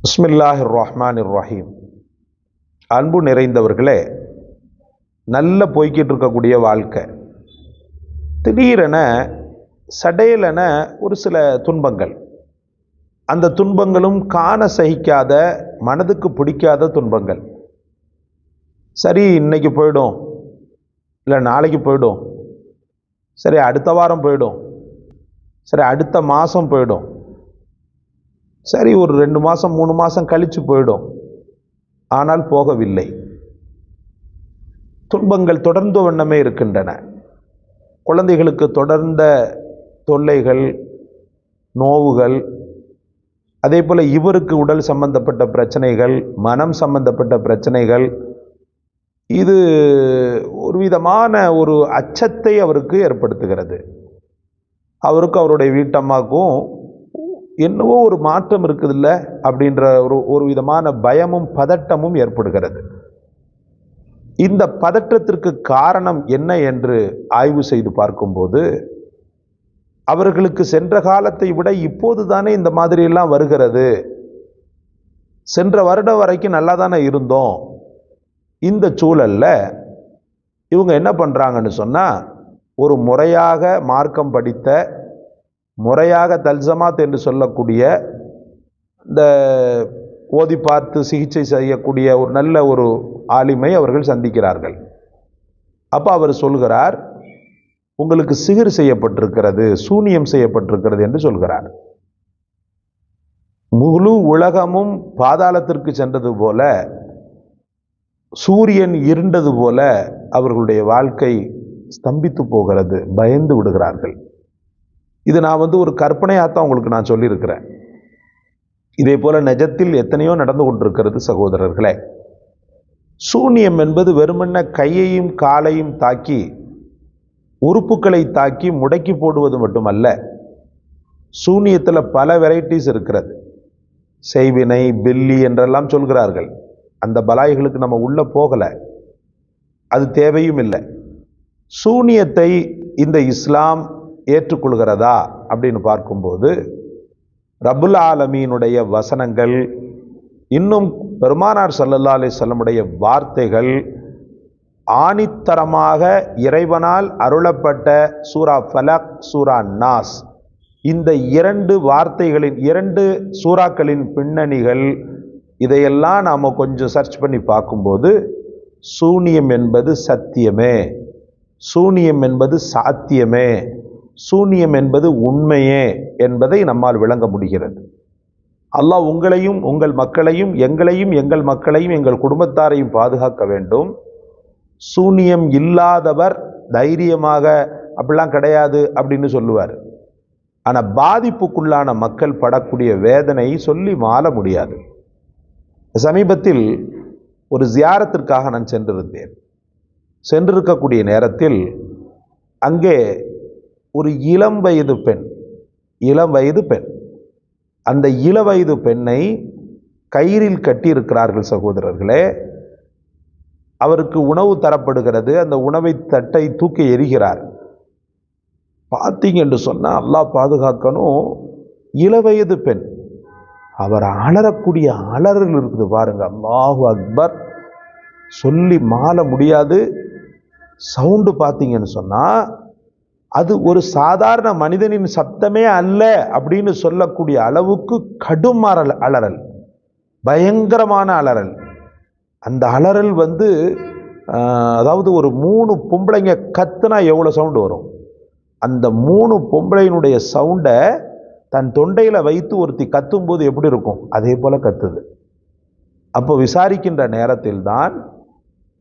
பிஸ்மில்லாஹிர் ரஹ்மானிர் ரஹீம். அன்பு நிறைந்தவர்களே, நல்ல போய்கிட்டு இருக்கக்கூடிய வாழ்க்கை திடீரென சடையலென ஒரு சில துன்பங்கள், அந்த துன்பங்களும் காண சகிக்காத, மனதுக்கு பிடிக்காத துன்பங்கள். சரி, இன்னைக்கு போயிடும், இல்லை நாளைக்கு போயிடும், சரி அடுத்த வாரம் போயிடும், சரி அடுத்த மாதம் போயிடும், சரி ஒரு 2 மாதம் 3 மாதம் கழித்து போயிடும். ஆனால் போகவில்லை. துன்பங்கள் தொடர்ந்த வண்ணமே இருக்கின்றன. குழந்தைகளுக்கு தொடர்ந்த தொல்லைகள், நோவுகள், அதே போல் இவருக்கு உடல் சம்பந்தப்பட்ட பிரச்சனைகள், மனம் சம்பந்தப்பட்ட பிரச்சனைகள். இது ஒரு விதமான ஒரு அச்சத்தை அவருக்கு ஏற்படுத்துகிறது. அவருக்கும் அவருடைய வீட்டம்மாக்கும் என்னவோ ஒரு மாற்றம் இருக்குதில்ல அப்படின்ற ஒரு விதமான பயமும் பதட்டமும் ஏற்படுகிறது. இந்த பதற்றத்திற்கு காரணம் என்ன என்று ஆய்வு செய்து பார்க்கும்போது, அவர்களுக்கு சென்ற காலத்தை விட இப்போது தானே இந்த மாதிரியெல்லாம் வருகிறது, சென்ற வருடம் வரைக்கும் நல்லா தானே இருந்தோம். இந்த சூழலில் இவங்க என்ன பண்ணுறாங்கன்னு சொன்னால், ஒரு முறையாக மார்க்கம் படித்த, முறையாக தல்சமாத் என்று சொல்லக்கூடிய, இந்த ஓதி பார்த்து சிகிச்சை செய்யக்கூடிய ஒரு நல்ல ஒரு ஆலிமை அவர்கள் சந்திக்கிறார்கள். அப்போ அவர் சொல்கிறார், உங்களுக்கு சிகிர் செய்யப்பட்டிருக்கிறது, சூனியம் செய்யப்பட்டிருக்கிறது என்று சொல்கிறார். முழு உலகமும் பாதாளத்திற்கு சென்றது போல, சூரியன் இருண்டது போல அவர்களுடைய வாழ்க்கை ஸ்தம்பித்து போகிறது, பயந்து விடுகிறார்கள். இது நான் ஒரு கற்பனையாகத்தான் உங்களுக்கு நான் சொல்லியிருக்கிறேன். இதே போல நிஜத்தில் எத்தனையோ நடந்து கொண்டிருக்கிறது சகோதரர்களே. சூனியம் என்பது வெறுமன்ன கையையும் காலையும் தாக்கி, உறுப்புகளை தாக்கி முடக்கி போடுவது மட்டுமல்ல. சூனியத்தில் பல வெரைட்டிஸ் இருக்கிறது. செய்வினை, பில்லி என்றெல்லாம் சொல்கிறார்கள். அந்த பலாய்களுக்கு நம்ம உள்ள போகலை, அது தேவையும் இல்லை. சூனியத்தை இந்த இஸ்லாம் ஏற்றுக்கொள்கிறதா அப்படின்னு பார்க்கும்போது, ரப்புல் ஆலமீனுடைய வசனங்கள், இன்னும் பெருமானார் ஸல்லல்லாஹு அலைஹி வஸல்லமுடைய வார்த்தைகள், ஆணித்தரமாக இறைவனால் அருளப்பட்ட சூரா ஃபலக், சூரா நாஸ், இந்த 2 வார்த்தைகளின் 2 சூறாக்களின் பின்னணிகள், இதையெல்லாம் நாம் கொஞ்சம் சர்ச் பண்ணி பார்க்கும்போது, சூனியம் என்பது சத்தியமே, சூனியம் என்பது சாத்தியமே, சூனியம் என்பது உண்மையே என்பதை நம்மால் விளங்க முடிகிறது. அல்லாஹ் உங்களையும் உங்கள் மக்களையும், எங்களையும் எங்கள் மக்களையும் எங்கள் குடும்பத்தாரையும் பாதுகாக்க வேண்டும். சூனியம் இல்லாதவர் தைரியமாக அப்படிலாம் கிடையாது அப்படின்னு சொல்லுவார். ஆனால் பாதிப்புக்குள்ளான மக்கள் படக்கூடிய வேதனை சொல்லி மாள முடியாது. சமீபத்தில் ஒரு ஜியாரத்திற்காக நான் சென்றிருக்கக்கூடிய நேரத்தில் அங்கே ஒரு இளம் வயது பெண், அந்த இளவயது பெண்ணை கயிறில் கட்டி இருக்கிறார்கள் சகோதரர்களே. அவருக்கு உணவு தரப்படுகிறது. அந்த உணவை தட்டை தூக்கி எறிகிறார். பார்த்தீங்க என்று சொன்னால், அல்லாஹ் பாதுகாக்கணும், இளவயது பெண், அவர் அலறக்கூடிய அலறல் இருக்குது பாருங்க, அல்லாஹு அக்பர், சொல்லி மாள முடியாது. சவுண்டு பார்த்தீங்கன்னு சொன்னால், அது ஒரு சாதாரண மனிதனின் சப்தமே அல்ல அப்படின்னு சொல்லக்கூடிய அளவுக்கு கடும் அலறல், பயங்கரமான அலறல். அந்த அலறல் அதாவது ஒரு 3 பொம்பளைங்க கத்துனா எவ்வளோ சவுண்டு வரும், அந்த 3 பொம்பளையினுடைய சவுண்டை தன் தொண்டையில் வைத்து ஒருத்தி கத்தும்போது எப்படி இருக்கும், அதே போல் கத்துது. அப்போ விசாரிக்கின்ற நேரத்தில் தான்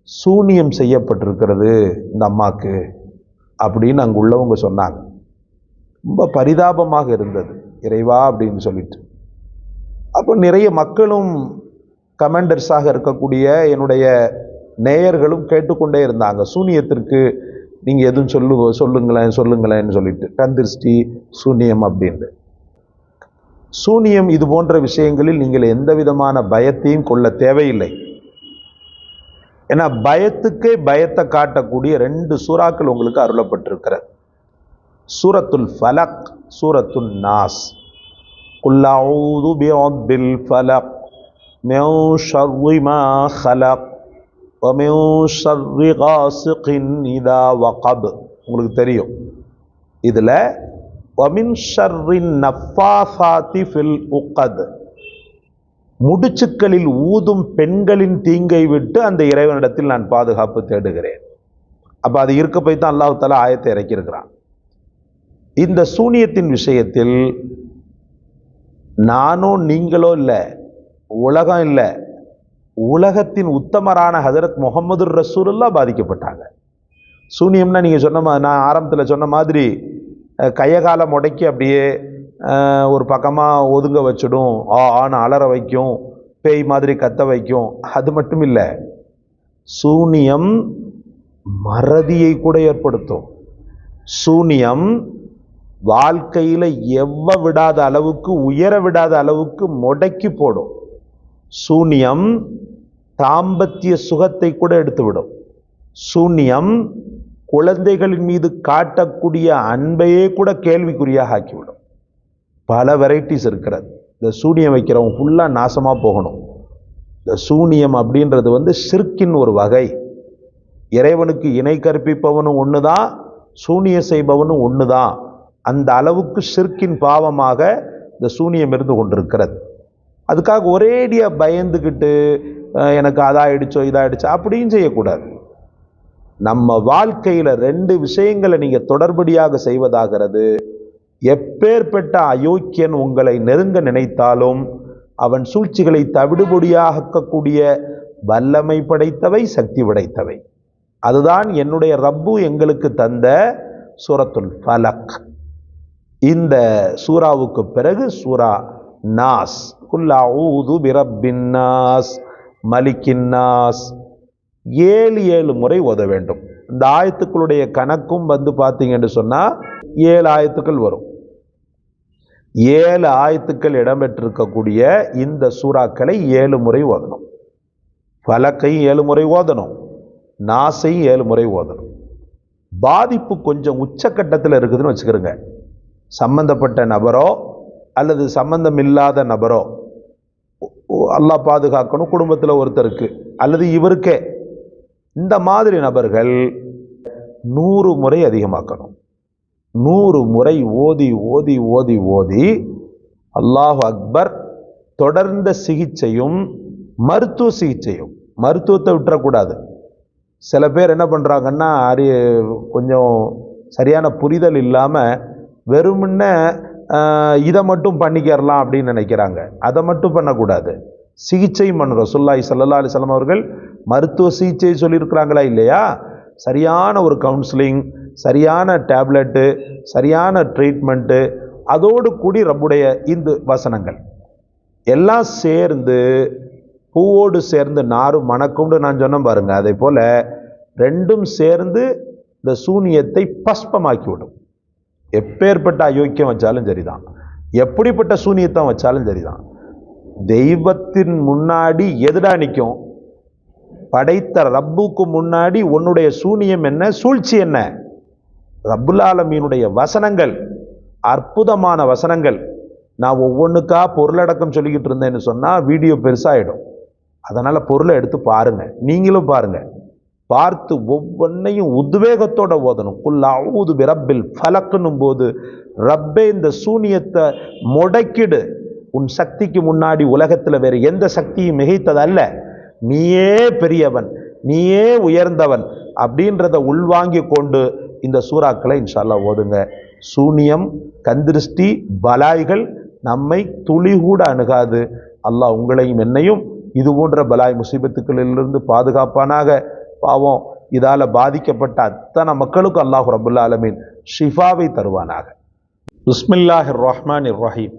சூனியம் செய்யப்பட்டிருக்கிறது இந்த அம்மாக்கு அப்படின்னு அங்கே உள்ளவங்க சொன்னாங்க. ரொம்ப பரிதாபமாக இருந்தது, இறைவா அப்படின்னு சொல்லிட்டு. அப்போ நிறைய மக்களும், கமெண்டர்ஸாக இருக்கக்கூடிய என்னுடைய நேயர்களும் கேட்டுக்கொண்டே இருந்தாங்க, சூனியத்திற்கு நீங்கள் எதுவும் சொல்லுங்களேன்னு சொல்லிட்டு, கந்திருஷ்டி, சூனியம் அப்படின்ட்டு. சூனியம் இது போன்ற விஷயங்களில் நீங்கள் எந்த விதமான பயத்தையும் கொள்ள தேவையில்லை. ஏன்னா பயத்துக்கே பயத்தை காட்டக்கூடிய 2 சூறாக்கள் உங்களுக்கு அருளப்பட்டிருக்கிறது. சூரத்துல் ஃபலக், சூரத்துல் நாஸ். குல் அஊது பிரப்பில் ஃபலக், மின் ஷர்ரி மா ஹலக் வ மின் ஷர்ரி காசிகின் இதா வகப். உங்களுக்கு தெரியும் இதில் வ மின் ஷர்ரின் நஃபாசாத்தி ஃபில் உக்கத், முடிச்சுக்களில் ஊதும் பெண்களின் தீங்கை விட்டு அந்த இறைவனிடத்தில் நான் பாதுகாப்பு தேடுகிறேன். அப்போ அது இருக்க போய் தான் அல்லாஹ் தஆலா ஆயத்தை இறக்கியிருக்கிறான். இந்த சூனியத்தின் விஷயத்தில் நானோ நீங்களோ இல்லை, உலகம் இல்லை, உலகத்தின் உத்தமரான ஹஜரத் முஹம்மது ரசூலுல்லாஹ் பாதிக்கப்பட்டாங்க. சூனியம்னா நீங்கள் சொன்ன மாதிரி, நான் ஆரம்பத்தில் சொன்ன மாதிரி கையகால முடக்கி அப்படியே ஒரு பக்கமாக ஒதுங்க வச்சிடும், ஆன அலற வைக்கும், பேய் மாதிரி கத்த வைக்கும், அது மட்டும் இல்லை, சூனியம் மறதியை கூட ஏற்படுத்தும். சூனியம் வாழ்க்கையில் எவ்வ விடாத அளவுக்கு, உயர விடாத அளவுக்கு முடக்கி போடும். சூனியம் தாம்பத்திய சுகத்தை கூட எடுத்துவிடும். சூனியம் குழந்தைகளின் மீது காட்டக்கூடிய அன்பையே கூட கேள்விக்குறியாக ஆக்கிவிடும். பல வெரைட்டிஸ் இருக்கிறது. இந்த சூனியம் வைக்கிறவங்க ஃபுல்லாக நாசமாக போகணும். இந்த சூனியம் அப்படின்றது ஷிர்கின் ஒரு வகை. இறைவனுக்கு இணை கற்பிப்பவனும் ஒன்று தான், சூனிய செய்பவனும் ஒன்று தான். அந்த அளவுக்கு ஷிர்கின் பாவமாக இந்த சூனியம் இருந்து கொண்டிருக்கிறது. அதுக்காக ஒரேடியாக பயந்துக்கிட்டு எனக்கு அதாயிடுச்சோ இதாயிடுச்சோ அப்படியும் செய்யக்கூடாது. நம்ம வாழ்க்கையில் ரெண்டு விஷயங்களை நீங்கள் தொடர்படியாக செய்வதாகிறது. எப்பேற்பட்ட அயோக்கியன் உங்களை நெருங்க நினைத்தாலும் அவன் சூழ்ச்சிகளை தவிடுபொடியாக்கக்கூடிய வல்லமை படைத்தவை, சக்தி படைத்தவை. அதுதான் என்னுடைய ரப்பு எங்களுக்கு தந்த சூரத்துல் ஃபலக். இந்த சூராவுக்கு பிறகு சூரா நாஸ், குல் அஊது பிரப்பின் நாஸ் மலிக்கின் நாஸ், 7 முறை ஓத வேண்டும். இந்த ஆயத்துக்களுடைய கணக்கும் பார்த்தீங்கன்னு சொன்னால் 7 ஆயத்துக்கள் வரும். 7 ஆயத்துக்கள் இடம்பெற்றிருக்கக்கூடிய இந்த சூறாக்களை 7 முறை ஓதணும். ஃபலக்கை 7 முறை ஓதணும், நாஸை 7 முறை ஓதணும். பாதிப்பு கொஞ்சம் உச்சக்கட்டத்தில் இருக்குதுன்னு வச்சுக்கிறோங்க. சம்பந்தப்பட்ட நபரோ அல்லது சம்பந்தம் இல்லாத நபரோ, அல்லாஹ் பாதுகாக்கணும், குடும்பத்தில் ஒருத்தருக்கு அல்லது இவருக்கே, இந்த மாதிரி நபர்கள் 100 முறை அதிகமாக்கணும். 100 முறை ஓதி ஓதி ஓதி ஓதி அல்லாஹ் அக்பர். தொடர்ந்த சிகிச்சையும் மருத்துவ சிகிச்சையும், மருத்துவத்தை விட்டுறக்கூடாது. சில பேர் என்ன பண்ணுறாங்கன்னா, கொஞ்சம் சரியான புரிதல் இல்லாமல் வெறுமுன்ன இதை மட்டும் பண்ணிக்கிறலாம் அப்படின்னு நினைக்கிறாங்க. அதை மட்டும் பண்ணக்கூடாது, சிகிச்சையும் பண்ணணும். ரசூலுல்லாஹி ஸல்லல்லாஹு அலைஹி வஸல்லம் அவர்கள் மருத்துவ சிகிச்சை சொல்லியிருக்கிறாங்களா இல்லையா? சரியான ஒரு கவுன்சிலிங், சரியான டேப்லெட்டு, சரியான ட்ரீட்மெண்ட்டு, அதோடு கூடி ரப்புடைய இந்த வசனங்கள் எல்லாம் சேர்ந்து பூவோடு சேர்ந்து நாரும் மணக்கும்னு நான் சொன்ன பாருங்க. அதே போல் ரெண்டும் சேர்ந்து இந்த சூனியத்தை பஸ்பமாக்கிவிடும். எப்பேற்பட்ட அயோக்கியம் வச்சாலும் சரிதான், எப்படிப்பட்ட சூனியத்தை வச்சாலும் சரிதான், தெய்வத்தின் முன்னாடி எதிரா நிற்கும். படைத்த ரப்புக்கு முன்னாடி உன்னுடைய சூனியம் என்ன, சூழ்ச்சி என்ன? ரப்புல் ஆலமீனுடைய வசனங்கள் அற்புதமான வசனங்கள். நான் ஒவ்வொன்றுக்கா பொருளடக்கம் சொல்லிக்கிட்டு இருந்தேன்னு சொன்னால் வீடியோ பெருசாகிடும். அதனால் பொருளை எடுத்து பாருங்கள், நீங்களும் பாருங்கள். பார்த்து ஒவ்வொன்றையும் உத்வேகத்தோட ஓதணும். குல் அஊது பிரப்பில் ஃபலக்னும் போது, ரப்பே இந்த சூனியத்தை முடக்கிடு, உன் சக்திக்கு முன்னாடி உலகத்தில் வேறு எந்த சக்தியும் மிகைத்ததல்ல, நீயே பெரியவன், நீயே உயர்ந்தவன் அப்படின்றத உள்வாங்கி கொண்டு இந்த சூறாக்களை இன்ஷா அல்லாஹ் ஓதுங்க. சூனியம், கந்திருஷ்டி, பலாய்கள் நம்மை துளி கூட அணுகாது. அல்லாஹ் உங்களையும் என்னையும் இது போன்ற பலாய் முசீபத்துக்களிலிருந்து பாதுகாப்பானாக. பாவம் இதால் பாதிக்கப்பட்ட அத்தனை மக்களுக்கு அல்லாஹ் ரப்புல் ஆலமீன் ஷிஃபாவை தருவானாக. பிஸ்மில்லாஹிர் ரஹ்மானிர் ரஹீம்.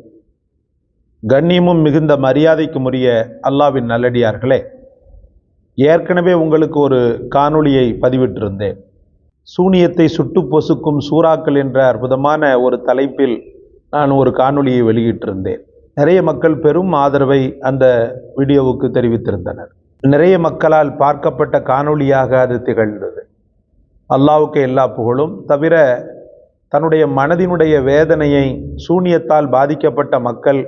கண்ணியமும் மிகுந்த மரியாதைக்கும் உரிய அல்லாஹ்வின் நல்லடியார்களே, ஏற்கனவே உங்களுக்கு ஒரு காணொளியை பதிவிட்டிருந்தேன். சூனியத்தை சுட்டு பொசுக்கும் சூறாக்கள் என்ற அற்புதமான ஒரு தலைப்பில் நான் ஒரு காணொளியை வெளியிட்டிருந்தேன். நிறைய மக்கள் பெரும் ஆதரவை அந்த வீடியோவுக்கு தெரிவித்திருந்தனர். நிறைய மக்களால் பார்க்கப்பட்ட காணொளியாக அது திகழ்ந்தது. அல்லாஹ்வுக்கு எல்லா புகழும். தவிர தன்னுடைய மனதினுடைய வேதனையை, சூனியத்தால் பாதிக்கப்பட்ட மக்கள்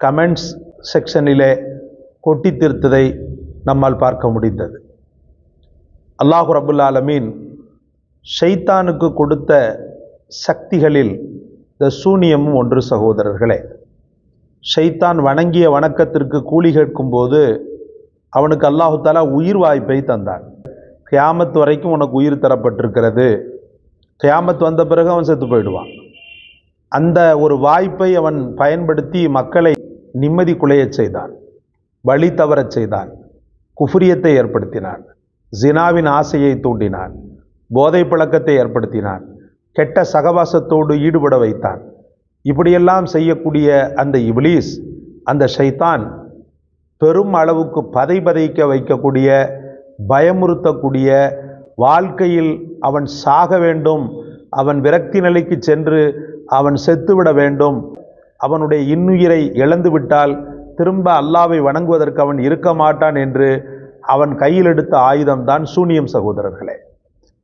கமெண்ட்ஸ் செக்ஷனிலே கொட்டி தீர்த்ததை நம்மால் பார்க்க முடிந்தது. அல்லாஹ் ரப்புல் ஆலமீன் ஷைத்தானுக்கு கொடுத்த சக்திகளில் இந்த சூனியமும் ஒன்று சகோதரர்களே. ஷைத்தான் வணங்கிய வணக்கத்திற்கு கூலி கேட்கும்போது அவனுக்கு அல்லாஹு தஆலா உயிர் வாய்ப்பை தந்தான். கியாமத் வரைக்கும் உனக்கு உயிர் தரப்பட்டிருக்கிறது, கியாமத் வந்த பிறகு அவன் செத்து போயிடுவான். அந்த ஒரு வாய்ப்பை அவன் பயன்படுத்தி மக்களை நிம்மதி குலையச் செய்தான், வழி தவறச் செய்தான், குஃப்ரியத்தை ஏற்படுத்தினான், ஜினாவின் ஆசையை தூண்டினான், போதை பழக்கத்தை ஏற்படுத்தினான், கெட்ட சகவாசத்தோடு ஈடுபட வைத்தான். இப்படியெல்லாம் செய்யக்கூடிய அந்த இப்லீஸ், அந்த ஷைத்தான் பெரும் அளவுக்கு பதைக்க வைக்கக்கூடிய, பயமுறுத்தக்கூடிய, வாழ்க்கையில் அவன் சாக வேண்டும், அவன் விரக்தி நிலைக்கு சென்று அவன் செத்துவிட வேண்டும், அவனுடைய இன்னுயிரை இழந்து விட்டால் திரும்ப அல்லாவை வணங்குவதற்கு அவன் இருக்க மாட்டான் என்று அவன் கையில் எடுத்த ஆயுதம்தான் சூனியம் சகோதரர்களே.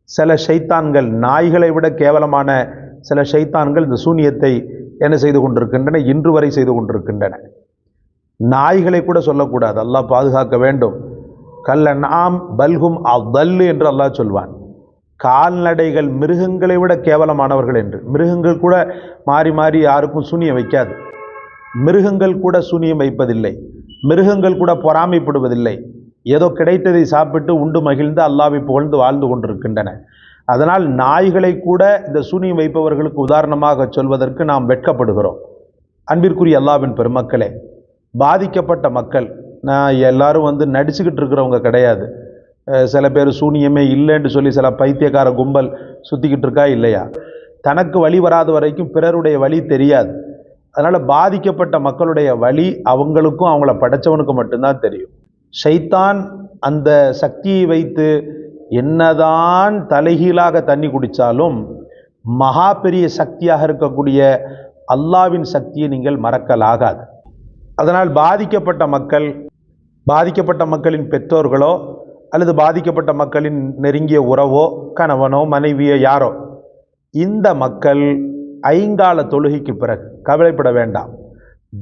சில ஷைத்தான்கள், நாய்களை விட கேவலமான சில ஷைத்தான்கள் இந்த சூனியத்தை என்ன செய்து கொண்டிருக்கின்றன, இன்று வரை செய்து கொண்டிருக்கின்றன. நாய்களை கூட சொல்லக்கூடாது, அல்லாஹ் பாதுகாக்க வேண்டும். கல்லன்ஆம் பல்ஹும் அவ்வல்லு என்று அல்லாஹ் சொல்வான். கால்நடைகள் மிருகங்களை விட கேவலமானவர்கள் என்று. மிருகங்கள் கூட மாறி மாறி யாருக்கும் சூனியம் வைக்காது, மிருகங்கள் கூட சூனியம் வைப்பதில்லை, மிருகங்கள் கூட பொறாமைப்படுவதில்லை. ஏதோ கிடைத்ததை சாப்பிட்டு உண்டு மகிழ்ந்து அல்லாஹ்வை புகழ்ந்து வாழ்ந்து கொண்டிருக்கின்றன. அதனால் நாய்களை கூட இந்த சூனியம் வைப்பவர்களுக்கு உதாரணமாக சொல்வதற்கு நாம் வெட்கப்படுகிறோம். அன்பிற்குரிய அல்லாஹ்வின் பெருமக்களே, பாதிக்கப்பட்ட மக்கள், நான் எல்லாரும் நடிச்சுக்கிட்டு இருக்கிறவங்க கிடையாது. சில பேர் சூனியமே இல்லைன்னு சொல்லி சில பைத்தியக்கார கும்பல் சுற்றிக்கிட்டு இருக்கா இல்லையா? தனக்கு வழி வராத வரைக்கும் பிறருடைய வழி தெரியாது. அதனால் பாதிக்கப்பட்ட மக்களுடைய வழி அவங்களுக்கும் அவங்கள படைச்சவனுக்கு மட்டும்தான் தெரியும். ஷைத்தான் அந்த சக்தியை வைத்து என்னதான் தலைகீழாக தண்ணி குடித்தாலும் மகா பெரிய சக்தியாக இருக்கக்கூடிய அல்லாவின் சக்தியை நீங்கள் மறக்கலாகாது. அதனால் பாதிக்கப்பட்ட மக்கள், பாதிக்கப்பட்ட மக்களின் பெற்றோர்களோ அல்லது பாதிக்கப்பட்ட மக்களின் நெருங்கிய உறவோ, கணவனோ மனைவியோ யாரோ, இந்த மக்கள் ஐங்கால தொழுகைக்கு பிறகு கவலைப்பட வேண்டாம்.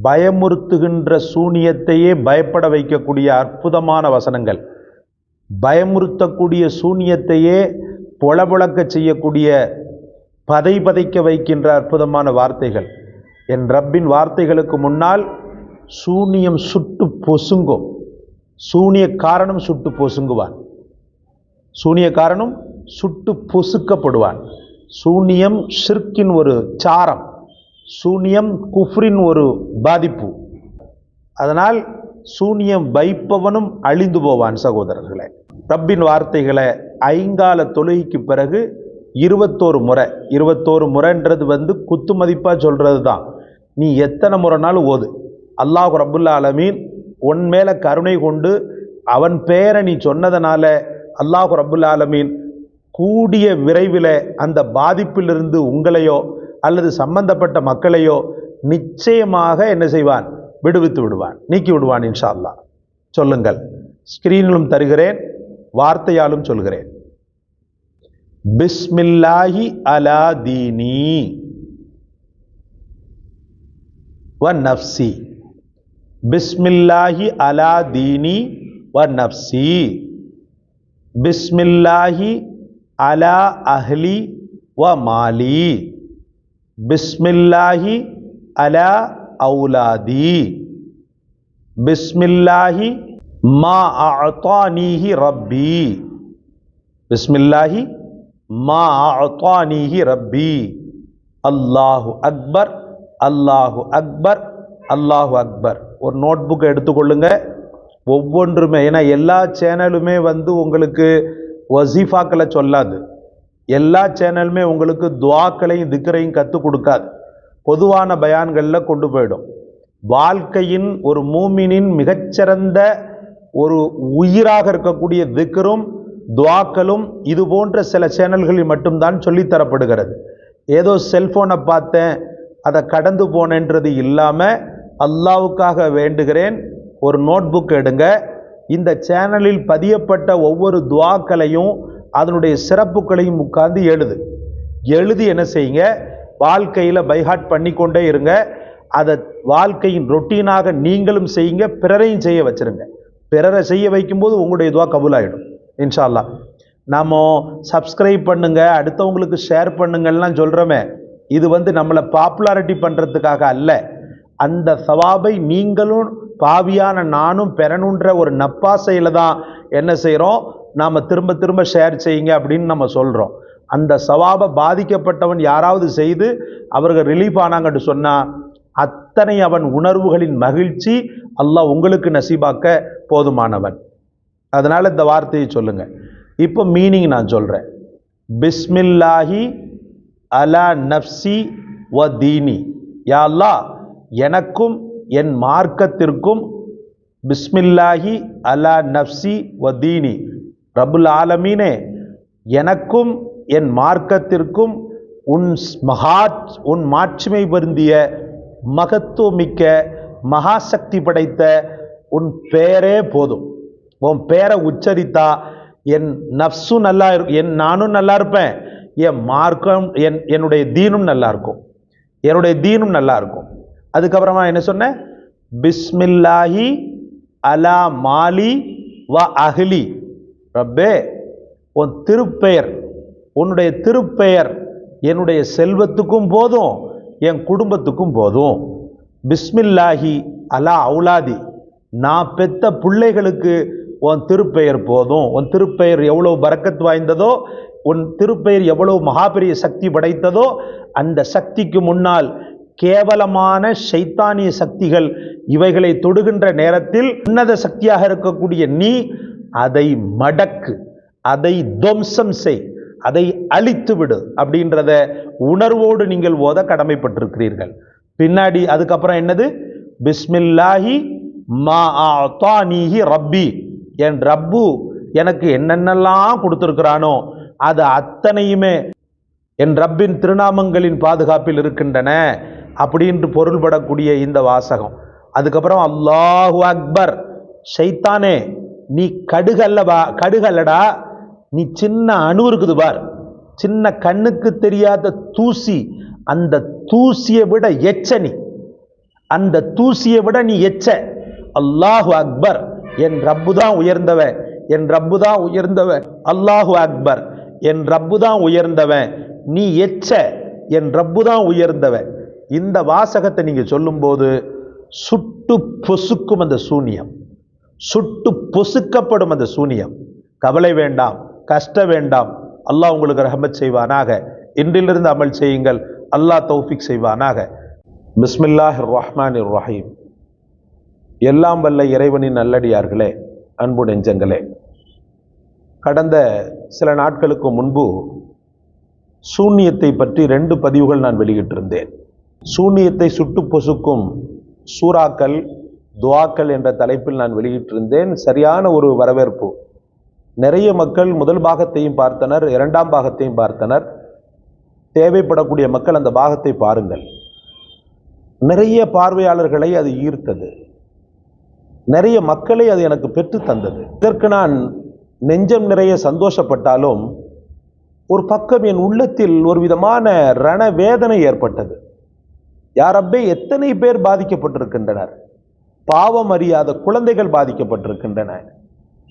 பயமுறுத்துகின்ற சூனியத்தையே பயப்பட வைக்கக்கூடிய அற்புதமான வசனங்கள், பயமுறுத்தக்கூடிய சூனியத்தையே பொளபொளக்க செய்யக்கூடிய, பதைக்க வைக்கின்ற அற்புதமான வார்த்தைகள். என் ரப்பின் வார்த்தைகளுக்கு முன்னால் சூனியம் சுட்டு பொசுங்கும். சூனிய காரணம் சுட்டு பொசுங்குவான், சூனிய காரணம் சுட்டு பொசுக்கப்படுவான். சூனியம் ஷிர்கின் ஒரு சாரம், சூனியம் குஃப்ரின் ஒரு பாதிப்பு. அதனால் சூனியம் வைப்பவனும் அழிந்து போவான் சகோதரர்களே. ரப்பின் வார்த்தைகளை ஐங்கால தொழுகைக்கு பிறகு 21 முறை, 21 முறைன்றது குத்து மதிப்பாக சொல்கிறது தான். நீ எத்தனை முறைனாலும் ஓது. அல்லாஹ் ரப்புல் ஆலமீன் உன் மேலே கருணை கொண்டு அவன் பெயரை நீ சொன்னதனால அல்லாஹ் ரப்புல் ஆலமீன் கூடிய விரைவில் அந்த பாதிப்பிலிருந்து உங்களையோ அல்லது சம்பந்தப்பட்ட மக்களையோ நிச்சயமாக என்ன செய்வான், விடுவித்து விடுவான், நீக்கி விடுவான் இன்ஷா அல்லாஹ். சொல்லுங்கள், ஸ்கிரீனிலும் தருகிறேன், வார்த்தையாலும் சொல்கிறேன். பிஸ்மில்லாஹி அலா தீனி வ நஃப்சி, பிஸ்மில்லாஹி அலா தீனி வ நஃப்சி, பிஸ்மில்லாஹி அலா அஹ்லி வ மாலி, பிஸ்மில்லாஹி அலா அவுலாதி, பிஸ்மில்லாஹி மா அஅதானிஹி ரப்பி, பிஸ்மில்லாஹி மா அஅதானிஹி ரப்பி, அல்லாஹு அக்பர், அல்லாஹு அக்பர், அல்லாஹு அக்பர். ஒரு நோட் புக்கை எடுத்துக்கொள்ளுங்க. ஒவ்வொன்றுமே, ஏன்னா எல்லா சேனலுமே உங்களுக்கு வசீஃபாக்களை சொல்லாது, எல்லா சேனலுமே உங்களுக்கு துஆக்களையும் திக்ரையும் கற்றுக் கொடுக்காது, பொதுவான பயான்களில் கொண்டு போயிடும். வாழ்க்கையின் ஒரு மூமினின் மிகச்சிறந்த ஒரு உயிராக இருக்கக்கூடிய திக்ரும் துஆக்களும் இது போன்ற சில சேனல்களில் மட்டும்தான் சொல்லித்தரப்படுகிறது. ஏதோ செல்ஃபோனை பார்த்தேன் அதை கடந்து போனேன்றது இல்லாமல் அல்லாவுக்காக வேண்டுகிறேன், ஒரு நோட் புக் எடுங்க. இந்த சேனலில் பதியப்பட்ட ஒவ்வொரு துஆக்களையும் அதனுடைய சிறப்புகளையும் உட்கார்ந்து எழுதி என்ன செய்யுங்க, வாழ்க்கையில் பைஹாட் பண்ணிக்கொண்டே இருங்க. அதை வாழ்க்கையின் ரொட்டீனாக நீங்களும் செய்யுங்க, பிறரையும் செய்ய வச்சிருங்க. பிறரை செய்ய வைக்கும்போது உங்களுடைய துவா கபூலாயிடும் இன்ஷா அல்லாஹ். நாம சப்ஸ்கிரைப் பண்ணுங்க, அடுத்தவங்களுக்கு ஷேர் பண்ணுங்கலாம் சொல்கிறோமே, இது நம்மளை பாப்புலாரிட்டி பண்ணுறதுக்காக அல்ல. அந்த சவாபை நீங்களும் பாவியான நானும் பெறணுன்ற ஒரு நப்பாசையில் தான் என்ன செய்கிறோம், நாம் திரும்ப திரும்ப ஷேர் செய்யுங்க அப்படின்னு நம்ம சொல்கிறோம். அந்த சவாபை பாதிக்கப்பட்டவன் யாராவது செய்து அவர்கள் ரிலீஃப் ஆனாங்கன்னு சொன்னால் அத்தனை அவன் உணர்வுகளின் மகிழ்ச்சி அல்லாஹ் உங்களுக்கு நசீபாக்க போதுமானவன். அதனால் இந்த வார்த்தையை சொல்லுங்க. இப்போ மீனிங் நான் சொல்கிறேன். பிஸ்மில்லாஹி அலா நஃப்சி வ தீனி. யா அல்லாஹ், எனக்கும் என் மார்க்கத்திற்கும், பிஸ்மில்லாஹி அலா நஃப்சி வ தீனி, ரப்புல் ஆலமீனே, எனக்கும் என் மார்க்கத்திற்கும் உன் மாட்சிமை பொருந்திய மகத்துவமிக்க மகாசக்தி படைத்த உன் பெயரே போதும். உன் பெயரை உச்சரித்தா என் நஃப்ஸும் நல்லா இருக்கும், நானும் நல்லா இருப்பேன், என் மார்க்கம் என்னுடைய தீனும் நல்லா இருக்கும், என்னுடைய தீனும் நல்லா இருக்கும். அதுக்கப்புறமா என்ன சொன்ன? பிஸ்மில்லாஹி அலா மாலி வ அஹ்லி. ரப்பே, உன் திருப்பெயர், உன்னுடைய திருப்பெயர் என்னுடைய செல்வத்துக்கும் போதும் என் குடும்பத்துக்கும் போதும். பிஸ்மில்லாஹி அலா அவுலாதி, நான் பெத்த பிள்ளைகளுக்கு உன் திருப்பெயர் போதும். உன் திருப்பெயர் எவ்வளவு பரக்கத் வாய்ந்ததோ, உன் திருப்பெயர் எவ்வளவு மகாபெரிய சக்தி படைத்ததோ, அந்த சக்திக்கு முன்னால் கேவலமான ஷைத்தானிய சக்திகள் இவைகளை தொடுகின்ற நேரத்தில் உன்னத சக்தியாக இருக்கக்கூடிய நீ அதை மடக்கு, அதை துவம்சம் செய், அதை அழித்து விடு அப்படின்றத உணர்வோடு நீங்கள் ஓத கடமைப்பட்டிருக்கிறீர்கள். பின்னாடி அதுக்கப்புறம் என்னது? பிஸ்மில்லாஹி மா ஆதானிஹி ரப்பி, என் ரப்பு எனக்கு என்னென்னலாம் கொடுத்திருக்கிறானோ அது அத்தனையுமே என் ரப்பின் திருநாமங்களின் பாதுகாப்பில் இருக்கின்றன அப்படின்று பொருள்படக்கூடிய இந்த வாசகம். அதுக்கப்புறம் அல்லாஹு அக்பர். ஷைத்தானே, நீ கடுகல்லடா, நீ சின்ன அணு இருக்குது பார், சின்ன கண்ணுக்கு தெரியாத தூசி, அந்த தூசியை விட எச்ச நீ, அந்த தூசியை விட நீ எச்ச. அல்லாஹு அக்பர், என் ரப்பு தான் உயர்ந்தவன், என் ரப்பு தான் உயர்ந்தவன். அல்லாஹு அக்பர், என் ரப்பு தான் உயர்ந்தவன், நீ எச்ச, என் ரப்பு தான் உயர்ந்தவன். இந்த வாசகத்தை நீங்க சொல்லும்போது சுட்டு பொசுக்கும் அந்த சூனியம், சுட்டு பொசுக்கப்படும் அந்த சூனியம். கவலை வேண்டாம், கஷ்டம் வேண்டாம், அல்லாஹ் உங்களுக்கு ரஹமத் செய்வானாக. இன்றிலிருந்து அமல் செய்யுங்கள், அல்லாஹ் தௌஃபிக் செய்வானாக. பிஸ்மில்லாஹிர் ரஹ்மானிர் ரஹீம். எல்லாம் வல்ல இறைவனின் நல்லடியார்களே, அன்பு நெஞ்சங்களே, கடந்த சில நாட்களுக்கு முன்பு சூனியத்தை பற்றி 2 பதிவுகள் நான் வெளியிட்டிருந்தேன். சூனியத்தை சுட்டு பொசுக்கும் சூறாக்கள், துவாக்கள் என்ற தலைப்பில் நான் வெளியிட்டிருந்தேன். சரியான ஒரு வரவேற்பு. நிறைய மக்கள் முதல் பாகத்தையும் பார்த்தனர், 2ஆம் பாகத்தையும் பார்த்தனர். தேவைப்படக்கூடிய மக்கள் அந்த பாகத்தை பாருங்கள். நிறைய பார்வையாளர்களை அது ஈர்த்தது, நிறைய மக்களை அது எனக்கு பெற்று தந்தது. இதற்கு நான் நெஞ்சம் நிறைய சந்தோஷப்பட்டாலும் ஒரு பக்கம் என் உள்ளத்தில் ஒரு விதமான ரணவேதனை ஏற்பட்டது. யாரப்பே, எத்தனை பேர் பாதிக்கப்பட்டிருக்கின்றனர். பாவம் அறியாத குழந்தைகள் பாதிக்கப்பட்டிருக்கின்றன,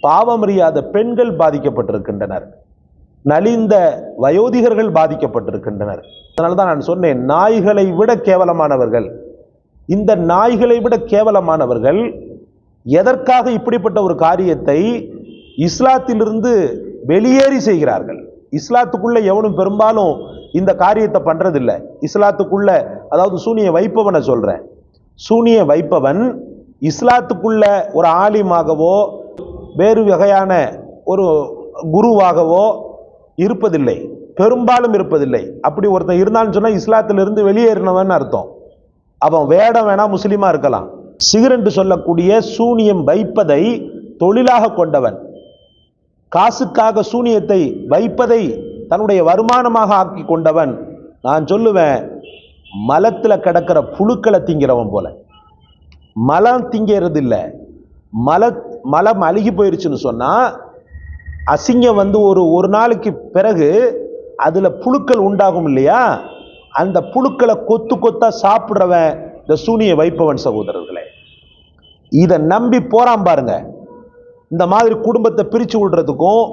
பாவம் அறியாத பெண்கள் பாதிக்கப்பட்டிருக்கின்றனர், நலிந்த வயோதிகர்கள் பாதிக்கப்பட்டிருக்கின்றனர். அதனால்தான் நான் சொன்னேன், நாய்களை விட கேவலமானவர்கள், இந்த நாய்களை விட கேவலமானவர்கள் எதற்காக இப்படிப்பட்ட ஒரு காரியத்தை இஸ்லாத்திலிருந்து வெளியேறி செய்கிறார்கள். இஸ்லாத்துக்குள்ள எவனும் பெரும்பாலும் இந்த காரியத்தை பண்றதில்லை. இஸ்லாத்துக்குள்ள, அதாவது சூனிய வைப்பவனை சொல்றேன், சூனிய வைப்பவன் இஸ்லாத்துக்குள்ள ஒரு ஆலிமாகவோ வேறு வகையான ஒரு குருவாகவோ இருப்பதில்லை, பெரும்பாலும் இருப்பதில்லை. அப்படி ஒருத்தன் இருந்தான்னு சொன்னா இஸ்லாத்திலிருந்து வெளியேறினவன் அர்த்தம். அவன் வேடம் வேணா முஸ்லீமா இருக்கலாம். சிகரென்று சொல்லக்கூடிய சூனியம் வைப்பதை தொழிலாக கொண்டவன், காசுக்காக சூனியத்தை வைப்பதை தன்னுடைய வருமானமாக ஆக்கி கொண்டவன், நான் சொல்லுவேன், மலத்தில் கிடக்கிற புழுக்களை திங்கிறவன் போல. மலம் திங்கிறது இல்லை, மலம் அழுகி போயிருச்சுன்னு சொன்னா அசிங்கம் ஒரு நாளைக்கு பிறகு அதுல புழுக்கள் உண்டாகும் இல்லையா, அந்த புழுக்களை கொத்து கொத்தா சாப்பிட்றவன் இந்த சூனிய வைப்பவன் சகோதரர்களே. இதை நம்பி போறான் பாருங்க. இந்த மாதிரி குடும்பத்தை பிரிச்சு விடுறதுக்கும்,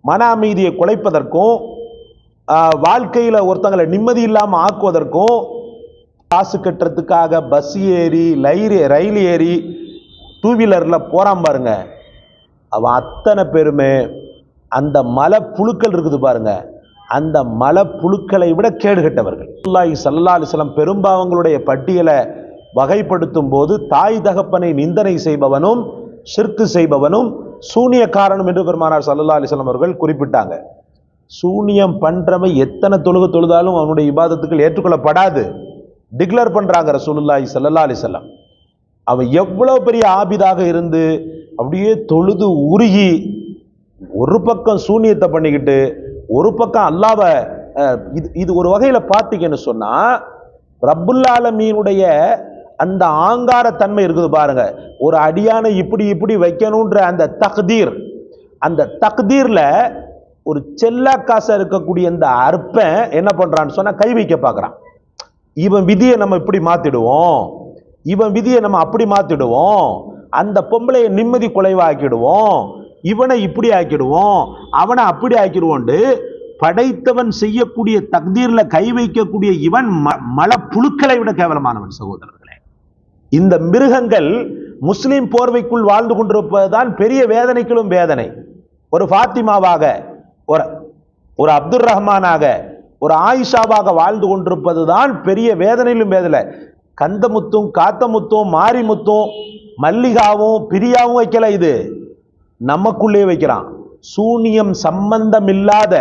மன அமைதியை குலைப்பதற்கும், வாழ்க்கையில ஒருத்தங்களை நிம்மதி இல்லாம ஆக்குவதற்கும், காசு கட்டுறதுக்காக பஸ் ஏறி ரயில் ஏறி டூ வீலர்ல போறான் பாருங்க. அவன் அத்தனை பேருமே அந்த மலை புழுக்கள் இருக்குது பாருங்க, அந்த மலை புழுக்களை விட கேடு கட்டவர்கள். ஸல்லல்லாஹு அலைஹி வஸல்லம் பெரும்பாவங்களுடைய பட்டியலை வகைப்படுத்தும் போது தாய் தகப்பனை நிந்தனை செய்பவனும் ஷிர்க் செய்பவனும் சூனியக்காரனும் என்று பெருமானார் ஸல்லல்லாஹு அலைஹி வஸல்லம் அவர்கள் குறிப்பிட்டாங்க. சூனியம் பண்றவன் எத்தனை தொழுதாலும் அவனுடைய இபாதத்துக்கள் ஏற்றுக்கொள்ளப்படாது டிக்ளேர் பண்றாங்க ரசூலுல்லாஹி ஸல்லல்லாஹு அலைஹி வஸல்லம். அவன் எவ்வளவு பெரிய ஆபிதாக இருந்து அப்படியே தொழுது உருகி ஒரு பக்கம் சூனியத்தை பண்ணிக்கிட்டு ஒரு பக்கம் அல்லாஹ்வை இது ஒரு வகையில பார்த்தீங்கன்னு சொன்னா ரப்புல் ஆலமீனுடைய அந்த ஆங்கார தன்மை இருக்குது பாருங்க. ஒரு அடியானை இப்படி இப்படி வைக்கணும்ன்ற அந்த தக்தீர்ல ஒரு செல்லாக்காசா இருக்கக்கூடிய இந்த அற்பன் என்ன பண்றான்னு சொன்னா கை வைக்க பார்க்கறான். இவன் விதியை நம்ம இப்படி மாத்திடுவோம், இவன் விதியை நம்ம அப்படி மாத்திடுவோம், அந்த பொம்பளையை நிம்மதி குலைவாக்கிடுவோம், இவனை இப்படி ஆக்கிடுவோம், அவனை அப்படி ஆக்கிடுவோண்டு படைத்தவன் செய்யக்கூடிய தக்தீர்ல கை வைக்கக்கூடிய இவன் மல புழுக்களை விட கேவலமானவன் சகோதரர்களே. இந்த மிருகங்கள் முஸ்லிம் போர்வைக்குள் வாழ்ந்து கொண்டிருப்பதுதான் பெரிய வேதனைகளும் வேதனை. ஒரு ஃபாத்திமாவாக, ஒரு அப்துல் ரஹ்மானாக, ஒரு ஆயிஷாவாக வாழ்ந்து கொண்டிருப்பதுதான் பெரிய வேதனையிலும் வேதனை. கந்தமுத்தும் காத்தமுத்தும் மாரிமுத்தும் மல்லிகாவும் பிரியாவும் வைக்கல, இது நமக்குள்ளே வைக்கிறான். சூனியம் சம்பந்தம் இல்லாத,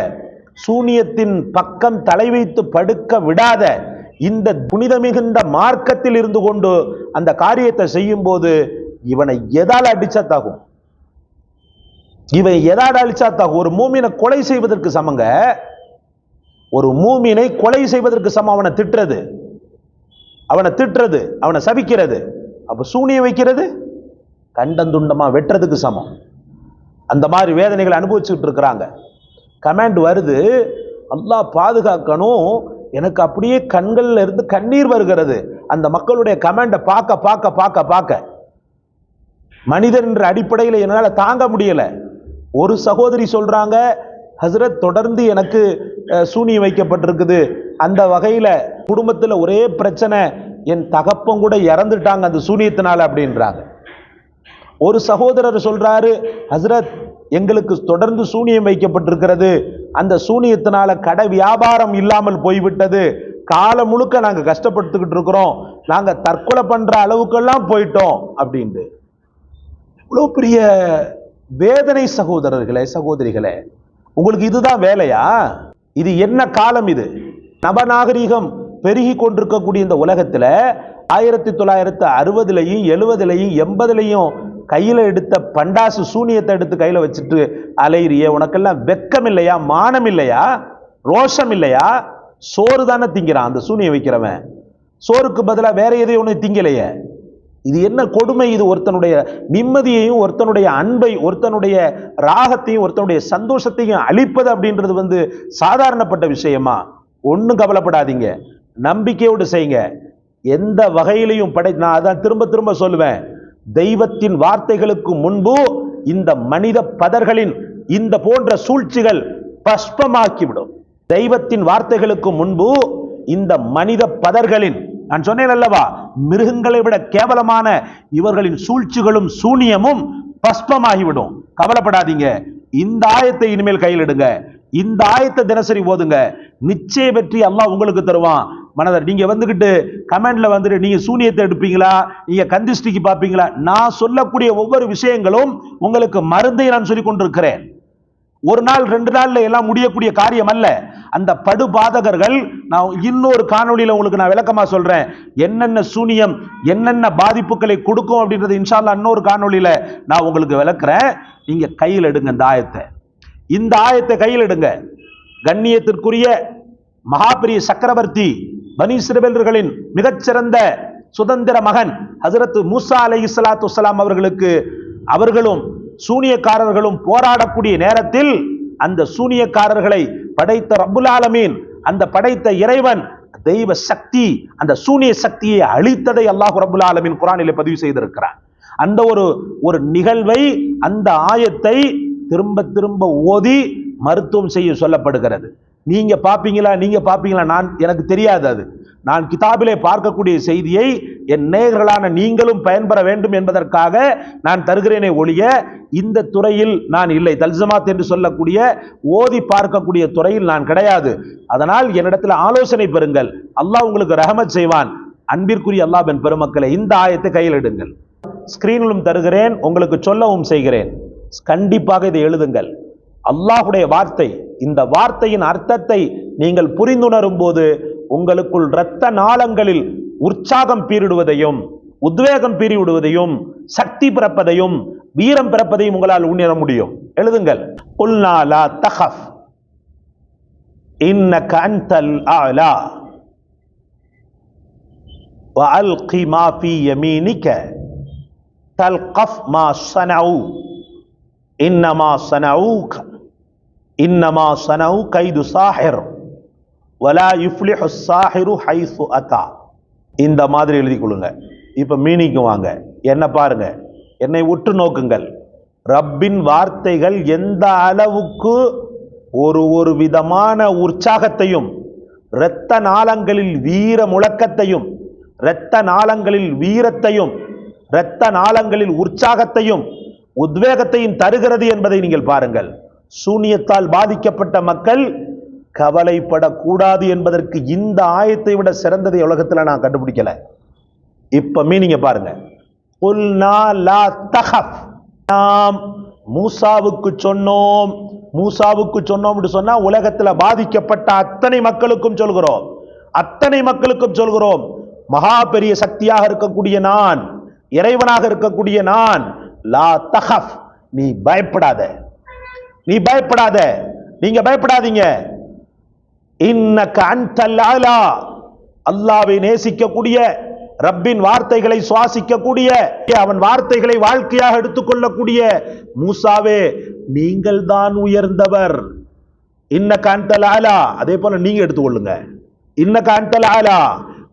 சூனியத்தின் பக்கம் தலை வைத்து படுக்க விடாத இந்த புனித மிகுந்த மார்க்கத்தில் இருந்து கொண்டு அந்த காரியத்தை செய்யும் போது இவனை எதால் அடிச்சா தாகும், இவன் எதால் அடிச்சா தாகும். ஒரு மூமினை கொலை செய்வதற்கு சமங்க, ஒரு மூமினை கொலை செய்வதற்கு சமம் அவனை திட்டுறது, அவனை சபிக்கிறது. அப்ப சூனியம் வைக்கிறது கண்டந்துண்டமா வெட்டுறதுக்கு சமம். அந்த மாதிரி வேதனைகளை அனுபவிச்சுட்டு இருக்கிறாங்க. கமெண்ட் வருது, அல்லாஹ் பாதுகாக்கணும், எனக்கு அப்படியே கண்கள்ல இருந்து கண்ணீர் வருகிறது அந்த மக்களுடைய கமெண்டை பார்க்க பார்க்க பார்க்க பார்க்க. மனிதன் என்ற அடிப்படையில் என்னால தாங்க முடியல. ஒரு சகோதரி சொல்றாங்க, ஹஸ்ரத் தொடர்ந்து எனக்கு சூனியம் வைக்கப்பட்டிருக்குது, அந்த வகையில குடும்பத்தில் ஒரே பிரச்சனை, என் தகப்பன் கூட இறந்துட்டாங்க அந்த சூனியத்தினால அப்படின்றாங்க. ஒரு சகோதரர் சொல்றாரு, ஹஸ்ரத் எங்களுக்கு தொடர்ந்து சூனியம் வைக்கப்பட்டிருக்கிறது, அந்த சூனியத்தினால கடை வியாபாரம் இல்லாமல் போய்விட்டது, காலம் முழுக்க நாங்க கஷ்டப்பட்டுக்கிட்டு இருக்கிறோம், நாங்க தற்கொலை பண்ற அளவுக்கெல்லாம் போயிட்டோம் அப்படின்ட்டு. இவ்வளவு பெரிய வேதனை சகோதரர்களே, சகோதரிகளே. உங்களுக்கு இதுதான் வேலையா? இது என்ன காலம் இது? நவநாகரிகம் பெருகி கொண்டிருக்கக்கூடிய இந்த உலகத்துல 1960லையும் 70லையும் 80லையும் கையில எடுத்த பண்டாசு சூனியத்தை எடுத்து கையில வச்சுட்டு அலையிறிய, உனக்கெல்லாம் வெக்கம் இல்லையா, மானம் இல்லையா, ரோஷம் இல்லையா? சோறு தானே திங்கிறான் அந்த சூனியம் வைக்கிறவன், சோறுக்கு பதிலா வேற எதையும் ஒண்ணு திங்கலையே. இது என்ன கொடுமை? இது ஒருத்தனுடைய நிம்மதியையும் ஒருத்தனுடைய அன்பை ஒருத்தனுடைய ராகத்தையும் ஒருத்தனுடைய சந்தோஷத்தையும் அழிப்பது அப்படின்றது சாதாரணப்பட்ட விஷயமா? ஒன்னும் கவலைப்படாதீங்க, நம்பிக்கையோடு செய்யுங்க. எந்த வகையிலையும் நான் அதான் திரும்ப திரும்ப சொல்லுவேன், தெய்வத்தின் வார்த்தைகளுக்கு முன்பு இந்த மனித பதர்களின் இந்த போன்ற சூழ்ச்சிகள் பஸ்பமாக்கிவிடும். தெய்வத்தின் வார்த்தைகளுக்கு முன்பு இந்த மனித பதர்களின், நான் சொன்னேன் அல்லவா, மிருகங்களை விட கேவலமான இவர்களின் சூழ்ச்சிகளும் சூனியமும் பஸ்பமாகிவிடும். கவலைப்படாதீங்க. இந்த ஆயத்தை இனிமேல் கையில் எடுங்க, இந்த ஆயத்தை தினசரி ஓதுங்க, நிச்சய வெற்றி அல்லாஹ் உங்களுக்கு தருவான். மனதர் நீங்க வந்துகிட்டு கமெண்ட்ல வந்துட்டு நீங்க சூனியத்தை எடுப்பீங்களா, நீங்க கந்திஷ்டிக்கு பார்ப்பீங்களா, நான் சொல்லக்கூடிய ஒவ்வொரு விஷயங்களும் உங்களுக்கு மருந்தை நான் சொல்லிக் கொண்டிருக்கிறேன். ஒரு நாள் 2 நாள்ல எல்லாம் முடியக்கூடிய காரியம் அல்ல. அந்த படுபாதகர்கள், நான் இன்னொரு காணொளியில உங்களுக்கு நான் விளக்கமா சொல்றேன், என்னென்ன சூனியம் என்னென்ன பாதிப்புகளை கொடுக்கும் அப்படின்றது இன்ஷா அல்லாஹ் இன்னொரு காணொளியில நான் உங்களுக்கு விளக்குறேன். நீங்க கையில் எடுங்க இந்த ஆயத்தை கையில் எடுங்க. கண்ணியத்திற்குரிய மகாபெரிய சக்கரவர்த்தி பனி இஸ்ரவேலர்களின் மிகச்சிறந்த சுதந்திர மகன் ஹஜ்ரத் மூசா அலைஹிஸ்ஸலாத்து வஸ்ஸலாம் அவர்களுக்கு அவர்களும் சூனியக்காரர்களும் போராடக்கூடிய நேரத்தில் அந்த சூனியக்காரர்களை படைத்த ரப்புல் ஆலமீன், அந்த படைத்த இறைவன் தெய்வ சக்தி அந்த சூனிய சக்தியை அழித்ததை அல்லாஹ் ரப்பல் ஆலமீன் குர்ஆனிலே பதிவு செய்திருக்கிறார். அந்த ஒரு நிகழ்வை, அந்த ஆயத்தை திரும்ப திரும்ப ஓதி மருத்துவம் செய்ய சொல்லப்படுகிறது. நீங்க பாப்பீங்களா எனக்கு தெரியாது. அது நான் கிதாபிலே பார்க்கக்கூடிய செய்தியை என் நேயர்களான நீங்களும் பயன்பெற வேண்டும் என்பதற்காக நான் தருகிறேனே ஒழிய இந்த துறையில் நான் இல்லை. தல்சமாத் என்று சொல்லக்கூடிய ஓதி பார்க்கக்கூடிய துறையில் நான் கிடையாது. அதனால் என்னிடத்தில் ஆலோசனை பெறுங்கள். அல்லாஹ் உங்களுக்கு ரஹமத் செய்வான். அன்பிற்குரிய அல்லாஹ்வின் பெருமக்களை, இந்த ஆயத்தை கையில் எடுங்கள். ஸ்கிரீனிலும் தருகிறேன், உங்களுக்கு சொல்லவும் செய்கிறேன். கண்டிப்பாக இதை எழுதுங்கள். அல்லாஹ்வுடைய வார்த்தை, இந்த வார்த்தையின் அர்த்தத்தை நீங்கள் புரிந்துணரும் போது உங்களுக்குள் இரத்த நாளங்களில் உற்சாகம் பீரிடுவதையும், உத்வேகம் பீரிடுவதையும், சக்தி பிறப்பதையும், வீரம் பிறப்பதையும் உங்களால் உணர முடியும். எழுதுங்கள். குல்னா லா தகஃப் இன்னக அன்தல் அலா வஅல்கி மா ஃபீ யமீனிக தல்கஃப் மா ஸனஉ இன்னமா ஸனஉ கைது சாஹிர் வலா யுஃப்லிஹு ஸாஹிரு ஹைஸு அத்தா. இந்த மாதிரி எழுதி கொள்ளுங்க. இப்ப மீனிங்கு வாங்க. என்ன பாருங்க, என்னை உற்று நோக்குங்கள். ரப்பின் வார்த்தைகள் எந்த அளவுக்கு ஒரு விதமான உற்சாகத்தையும், இரத்த நாளங்களில் வீர முழக்கத்தையும், இரத்த நாளங்களில் வீரத்தையும், இரத்த நாளங்களில் உற்சாகத்தையும், உத்வேகத்தையும் தருகிறது என்பதை நீங்கள் பாருங்கள். சூனியத்தால் பாதிக்கப்பட்ட மக்கள் கவலைப்படக்கூடாது என்பதற்கு இந்த ஆயத்தை விட சிறந்ததை உலகத்தில் நான் கண்டுபிடிக்கல. இப்ப மீனிங்க பாருங்க. குல்னா லா தகஃப், நாம் மூசாவுக்கு சொன்னோம் சொன்னா உலகத்தில் பாதிக்கப்பட்ட அத்தனை மக்களுக்கும் சொல்கிறோம், அத்தனை மக்களுக்கும் சொல்கிறோம். மகா பெரிய சக்தியாக இருக்கக்கூடிய நான், இறைவனாக இருக்கக்கூடிய நான், லா தகஃப், நீ பயப்படாத, நீங்க பயப்படாதீங்க. இன்னக அன்தல் அலா, அல்லாஹ்வை நேசிக்கக்கூடிய, ரப்பின் வார்த்தைகளை சுவாசிக்கக்கூடிய, அவன் வார்த்தைகளை வாழ்க்கையாக எடுத்துக்கொள்ளக்கூடிய மூசாவே, நீங்கள் தான் உயர்ந்தவர். இன்னக அன்தல் அலா, அதே போல நீங்க எடுத்துக்கொள்ளுங்க. இன்னக அன்தல் அலா,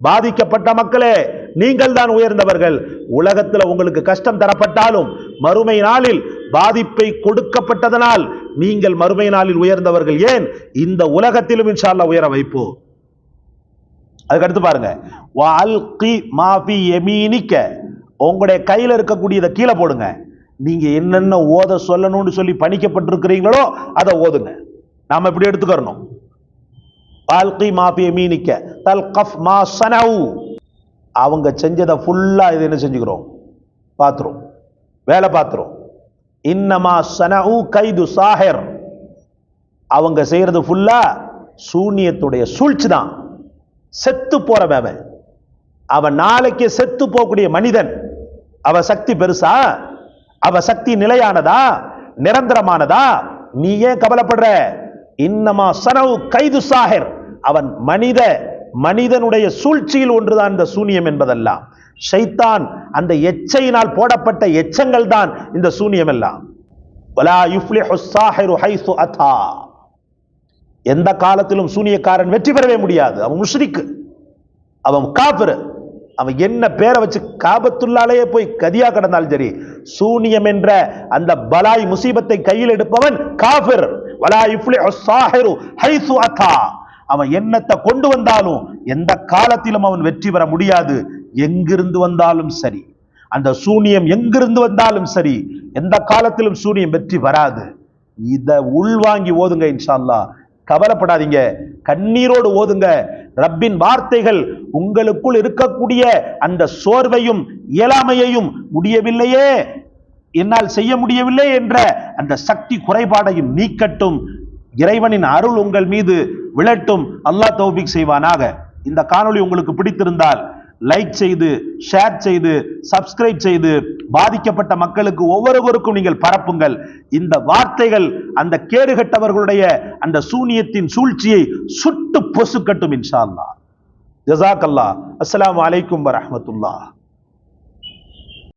பாதிக்கப்பட்ட மக்களே நீங்கள் தான் உயர்ந்தவர்கள். உலகத்தில் உங்களுக்கு கஷ்டம் தரப்பட்டாலும் மறுமை நாளில் பாதிப்பை கொடுக்கப்பட்டதனால் நீங்கள் மறுமை நாளில் உயர்ந்தவர்கள். ஏன், இந்த உலகத்திலும் இன்ஷா அல்லாஹ் உயர வைப்போம். அதுக்கு அடுத்து பாருங்க. வஅல்கி மா ஃபீ யமீனிக, உங்களுடைய கையில இருக்கக்கூடியதை கீழே போடுங்க. நீங்க என்னென்ன ஓத சொல்லணும்னு சொல்லி பணிக்கப்பட்டிருக்கிறீங்களோ அதை ஓதுங்க. நாம இப்படி எடுத்துக்கறணும். வஅல்கி மா ஃபீ யமீனிக தல்கஃப் மா ஸனஉ, அவங்க செஞ்சதை ஃபுல்லா இது என்ன செஞ்சுக்கிறோம், பாத்துறோம், வேலை பாத்துறோம். இன்னமா ஸனஉ கைது சாஹிர், அவங்க செய்யறது ஃபுல்லா சூனியத்துடைய சூழ்ச்சி தான். செத்து போறவன், அவன் நாளைக்கு செத்து போகக்கூடிய மனிதன், அவ சக்தி பெருசா, அவ சக்தி நிலையானதா, நிரந்தரமானதா? நீ ஏன் கவலைப்படுற? இன்னமா ஸனஉ கைது சாஹிர், அவன் மனிதனுடைய சூழ்ச்சியில் ஒன்றுதான் இந்த சூனியம் என்பதெல்லாம். ஷைத்தான் அந்த எச்சையினால் போடப்பட்ட எச்சங்கள் தான் இந்த சூனியம் எல்லாம். வலா யுஃப்லிஹு ஸாஹிரு ஹைஸு அத்தா, எந்த காலத்திலும் சூனியக்காரன் வெற்றி பெறவே முடியாது. அவன் முஷ்ரிக், அவன் காஃபிர். அவன் என்ன பேரை வச்சு காபத்துல்லாலேயே போய் கதியா கடந்தாலும் சரி, சூனியம் என்ற அந்த பலாய் முசீபத்தை கையில் எடுப்பவன் காஃபிர். வலா யுஃப்லிஹு ஸாஹிரு ஹைஸு அத்தா, அவன் என்னத்தை கொண்டு வந்தாலும் எந்த காலத்திலும் அவன் வெற்றி பெற முடியாது. எங்கிருந்து வந்தாலும் சரி, அந்த சூனியம் எங்கிருந்து வந்தாலும் சரி, எந்த காலத்திலும் சூனியம் வெற்றி வராது. இத உள்வாங்கி ஓதுங்க இன்ஷா அல்லாஹ். கவலைப்படாதீங்க, கண்ணீரோடு ஓதுங்க. ரப்பின் வார்த்தைகள் உங்களுக்குள் இருக்கக்கூடிய அந்த சோர்வையும் இயலாமையையும், முடியவில்லையே, என்னால் செய்ய முடியவில்லை என்ற அந்த சக்தி குறைபாடையும் நீக்கட்டும். இறைவனின் அருள் உங்கள் மீது விழட்டும். அல்லாஹ் தௌஃபீக் செய்வானாக. இந்த காணொளி உங்களுக்கு பிடித்திருந்தால் லைக் செய்து, ஷேர் செய்து, சப்ஸ்கிரைப் செய்து, பாதிக்கப்பட்ட மக்களுக்கு ஒவ்வொருவருக்கும் நீங்கள் பரப்புங்கள். இந்த வார்த்தைகள் அந்த கேடுகட்டவர்களுடைய அந்த சூனியத்தின் சூழ்ச்சியை சுட்டு பொசுக்கட்டும் இன்ஷா அல்லாஹ். ஜஸாக்கல்லாஹ். அஸ்ஸலாமு அலைக்கும் வரஹ்மத்துல்லாஹ்.